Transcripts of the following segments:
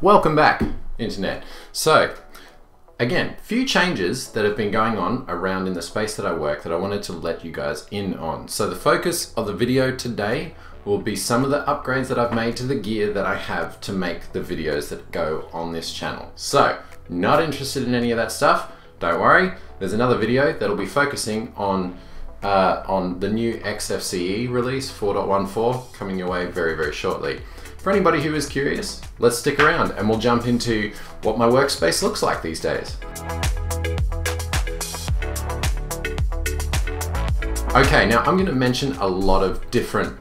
Welcome back, Internet. So, again, few changes that have been going on around in the space that I work that I wanted to let you guys in on. So the focus of the video today will be some of the upgrades that I've made to the gear that I have to make the videos that go on this channel. So, not interested in any of that stuff? Don't worry, there's another video that'll be focusing on the new XFCE release 4.14 coming your way very, very shortly. For anybody who is curious, let's stick around and we'll jump into what my workspace looks like these days. Okay, now I'm going to mention a lot of different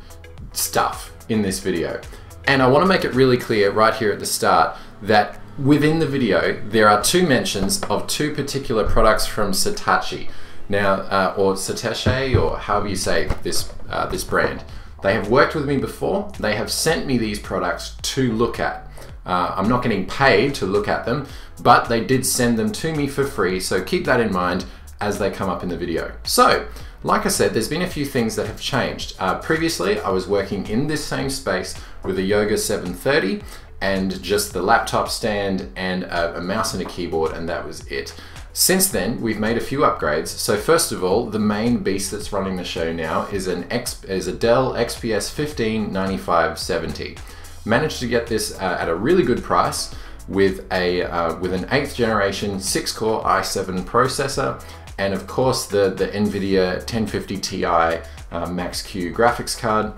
stuff in this video, and I want to make it really clear right here at the start that within the video there are two mentions of two particular products from Satechi. Now, or Satechi, or however you say this, this brand. They have worked with me before. They have sent me these products to look at. I'm not getting paid to look at them, but they did send them to me for free, so keep that in mind as they come up in the video. So, like I said, there's been a few things that have changed. Previously, I was working in this same space with a Yoga 730 and just the laptop stand and a mouse and a keyboard, and that was it. Since then, we've made a few upgrades. So first of all, the main beast that's running the show now is a Dell XPS 159570. Managed to get this at a really good price with an 8th generation 6-core i7 processor, and of course the NVIDIA 1050 Ti Max-Q graphics card.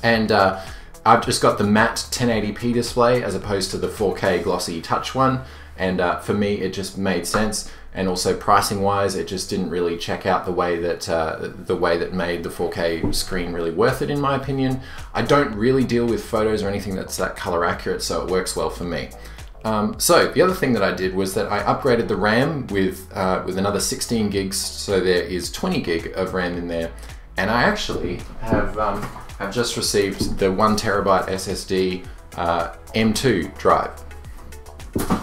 And I've just got the matte 1080p display as opposed to the 4K glossy touch one. And for me, it just made sense, and also pricing-wise, it just didn't really check out the way that made the 4K screen really worth it, in my opinion. I don't really deal with photos or anything that's that color accurate, so it works well for me. So the other thing that I did was that I upgraded the RAM with another 16 gigs, so there is 20 gig of RAM in there, and I actually have just received the 1 terabyte SSD M2 drive.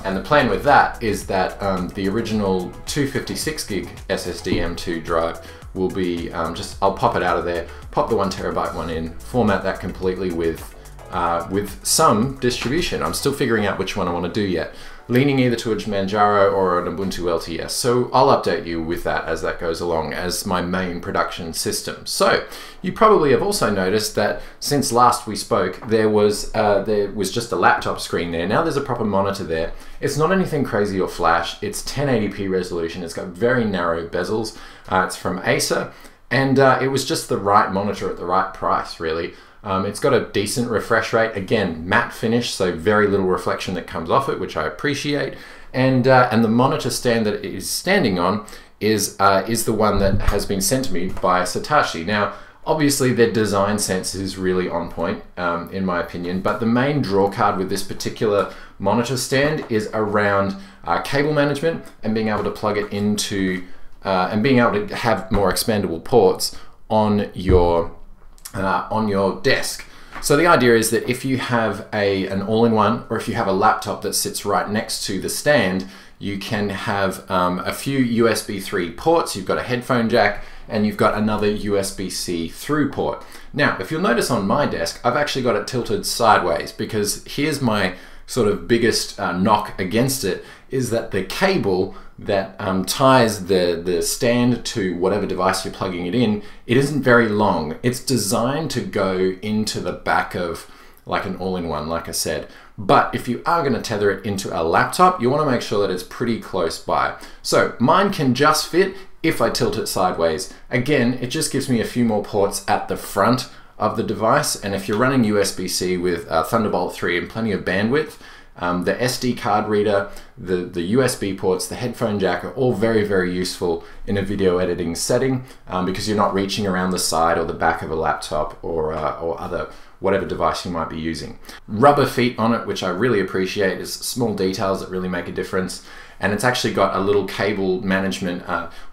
And the plan with that is that the original 256 gig SSD M2 drive will be I'll pop it out of there, pop the 1 terabyte one in, format that completely with some distribution. I'm still figuring out which one I want to do yet. Leaning either towards Manjaro or an Ubuntu LTS. So I'll update you with that as that goes along as my main production system. So you probably have also noticed that since last we spoke, there was just a laptop screen there. Now there's a proper monitor there. It's not anything crazy or flash. It's 1080p resolution. It's got very narrow bezels. It's from Acer, and it was just the right monitor at the right price, really. It's got a decent refresh rate, again matte finish, so very little reflection that comes off it, which I appreciate. And the monitor stand that it is standing on is the one that has been sent to me by Satechi. Now, obviously their design sense is really on point, in my opinion, but the main draw card with this particular monitor stand is around cable management and being able to plug it into, and being able to have more expandable ports on your desk. So the idea is that if you have an all-in-one, or if you have a laptop that sits right next to the stand, you can have a few USB 3 ports, you've got a headphone jack, and you've got another USB-C through port. Now, if you'll notice on my desk, I've actually got it tilted sideways, because here's my sort of biggest knock against it, is that the cable that ties the stand to whatever device you're plugging it in, it isn't very long. It's designed to go into the back of like an all-in-one, like I said. But if you are going to tether it into a laptop, you want to make sure that it's pretty close by. So mine can just fit if I tilt it sideways. Again, it just gives me a few more ports at the front of the device, and if you're running USB-C with Thunderbolt 3 and plenty of bandwidth, the SD card reader, the USB ports, the headphone jack are all very, very useful in a video editing setting, because you're not reaching around the side or the back of a laptop or other whatever device you might be using. Rubber feet on it, which I really appreciate. Is small details that really make a difference. And it's actually got a little cable management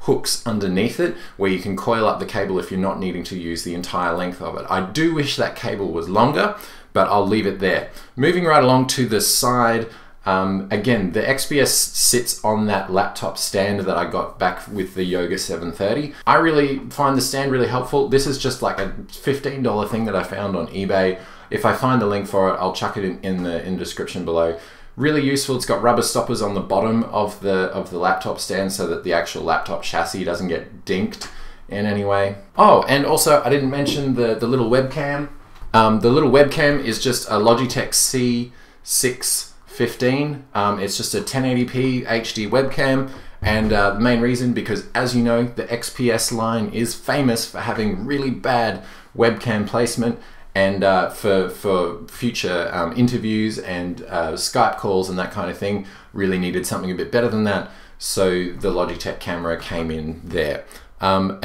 hooks underneath it where you can coil up the cable if you're not needing to use the entire length of it. I do wish that cable was longer, but I'll leave it there. Moving right along to the side, again, the XPS sits on that laptop stand that I got back with the Yoga 730. I really find the stand really helpful. This is just like a $15 thing that I found on eBay. If I find the link for it, I'll chuck it in the description below. Really useful. It's got rubber stoppers on the bottom of the laptop stand so that the actual laptop chassis doesn't get dinked in any way. Oh, and also I didn't mention the little webcam. The little webcam is just a Logitech C615. It's just a 1080p HD webcam, and the main reason, because as you know, the XPS line is famous for having really bad webcam placement, and for future interviews and Skype calls and that kind of thing, really needed something a bit better than that, so the Logitech camera came in there. Cable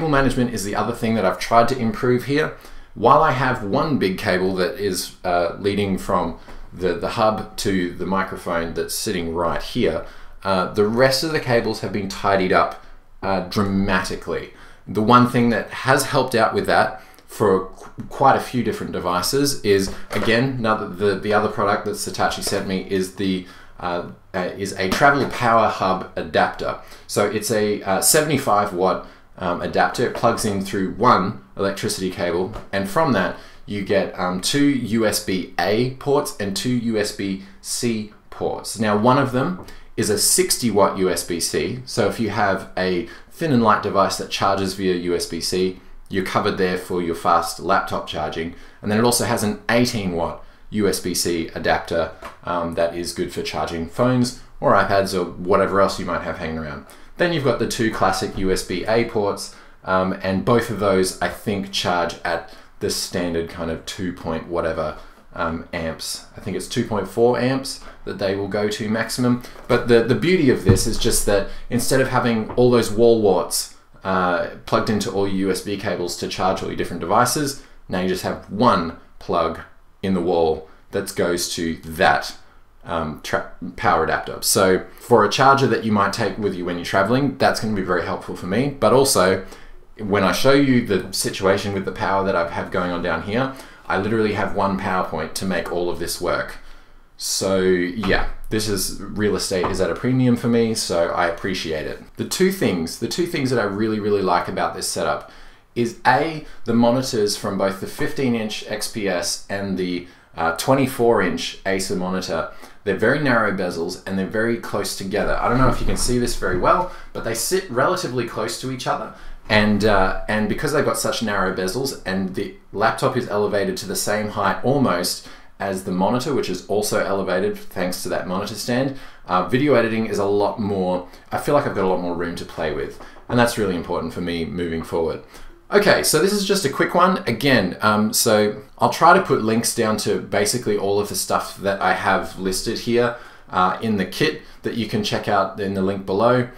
management is the other thing that I've tried to improve here. While I have one big cable that is leading from the hub to the microphone that's sitting right here, the rest of the cables have been tidied up dramatically. The one thing that has helped out with that for quite a few different devices is, again, now that the other product that Satoshi sent me is a travel power hub adapter. So it's a 75 watt adapter. It plugs in through one electricity cable, and from that you get two USB-A ports and two USB-C ports. Now, one of them is a 60 watt USB-C, so if you have a thin and light device that charges via USB-C, you're covered there for your fast laptop charging. And then it also has an 18 watt USB-C adapter that is good for charging phones or iPads or whatever else you might have hanging around. Then you've got the two classic USB-A ports, and both of those I think charge at the standard kind of 2 point whatever amps. I think it's 2.4 amps that they will go to maximum. But the beauty of this is just that instead of having all those wall warts plugged into all your USB cables to charge all your different devices, now you just have one plug in the wall that goes to that power adapter. So for a charger that you might take with you when you're traveling, that's going to be very helpful for me. But also, when I show you the situation with the power that I have going on down here, I literally have one PowerPoint to make all of this work. So yeah, real estate is at a premium for me, so I appreciate it. The two things that I really like about this setup is the monitors from both the 15-inch XPS and the 24-inch Acer monitor. They're very narrow bezels and they're very close together. I don't know if you can see this very well, but they sit relatively close to each other. And because they've got such narrow bezels and the laptop is elevated to the same height almost as the monitor, which is also elevated thanks to that monitor stand, video editing is a lot more, I feel like I've got a lot more room to play with. And that's really important for me moving forward. Okay, so this is just a quick one. Again, so I'll try to put links down to basically all of the stuff that I have listed here in the kit that you can check out in the link below.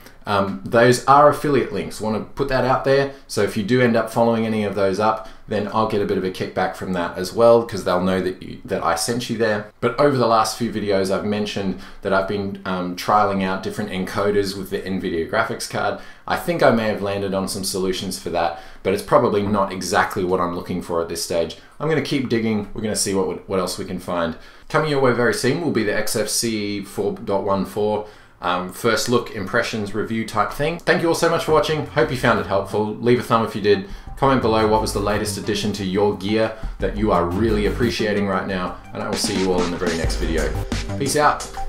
Those are affiliate links. I want to put that out there. So if you do end up following any of those up, then I'll get a bit of a kickback from that as well, because they'll know that I sent you there. But over the last few videos, I've mentioned that I've been trialing out different encoders with the NVIDIA graphics card. I think I may have landed on some solutions for that, but it's probably not exactly what I'm looking for at this stage. I'm going to keep digging. We're going to see what else we can find. Coming your way very soon will be the XFCE 4.14. First look, impressions, review type thing. Thank you all so much for watching. Hope you found it helpful. Leave a thumb if you did. Comment below what was the latest addition to your gear that you are really appreciating right now. And I will see you all in the very next video. Peace out.